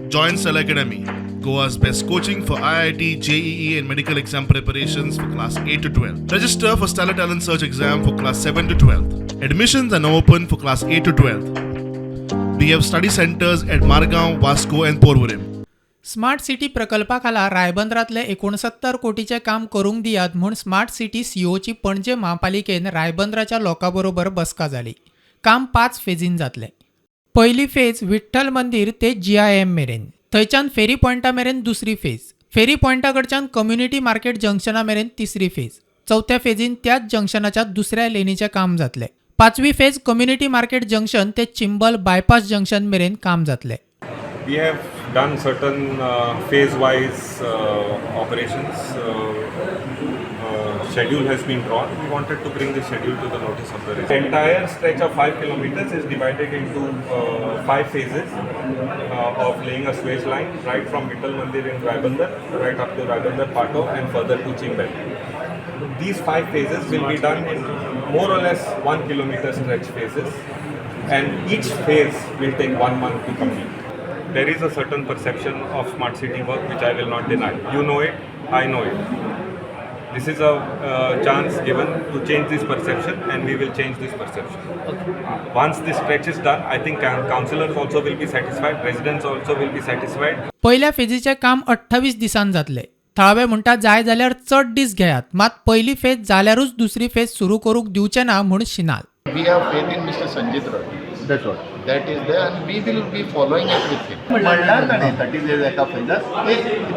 Join Cell Academy, Goa's best coaching for IIT, JEE, and medical exam preparations for class 8 to 12. Register for Stellar Talent Search exam for class 7 to 12. Admissions are now open for class 8 to 12. We have study centers at Margaon, Vasco, and Porvorim. Smart city प्रकल्पाखाला रायबंदरातले 69 कोटीचे काम करूंक दियात म्हूण smart city सीओची पणजे महापालिकेन रायबंदराच्या लोकांबरोबर बसका जाली. काम 5 फेजीन जातले. पयली फेज विठ्ठल मंदिर ते GIM मेरेन, थंयच्यान फेरी पॉयंटा मेरेन दुसरी फेज, फेरी पॉयंटा कडच्यान कम्युनिटी मार्केट जंक्शना मेरेन तिसरी फेज, चौथ्या फेजीन त्याच जंक्शनाच्या दुसऱ्या लेनीचे काम जातले. पाचवी फेज कम्युनिटी मार्केट जंक्शन ते चिंबल बायपास जंक्शन मेरेन काम जातले. We have done certain phase-wise operations. Schedule has been drawn. We wanted to bring the schedule to the notice of the resident. The entire stretch of 5 kilometers is divided into 5 phases of laying a swage line right from Vittal Mandir in Raibandar right up to Raibandar Pato and further to Chimbel. These 5 phases will be done in more or less 1 kilometer stretch phases, and each phase will take 1 month to complete. There is a certain perception of smart city work which I will not deny. You know it, I know it. This is a chance given to change this perception, and we will change this perception. Once this stretch is done, I think councillors also will be satisfied, residents also will be satisfied. पहिल्या फेजीचे काम 28 दिसांत जातले. थळावे म्हणटा जाय जाल्यार चड दीस घेयात, मात पहिली फेज जाल्यारूच दुसरी फेज सुरू करूंक दिवचे ना म्हूण शिनाल. We have faith in Mr. Sanjit Roy. That's what. That is there, and we will be following it with him. म्हणल्यार ताणें 30 days एका फेजात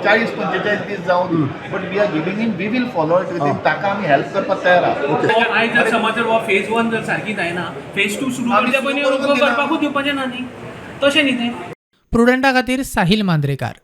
40-45 दीस जावन but we are giving him, we will follow it with him. ताका आमी help करपाक तयार आहा. आयज जर समज जर फेज 1 जर सारकी जायना, फेज 2 सुरू करच्या पयलीं करपाकूच दिवपाचें ना न्ही, तशें न्ही तें. प्रुडंटा खातीर साहिल मांद्रेकार.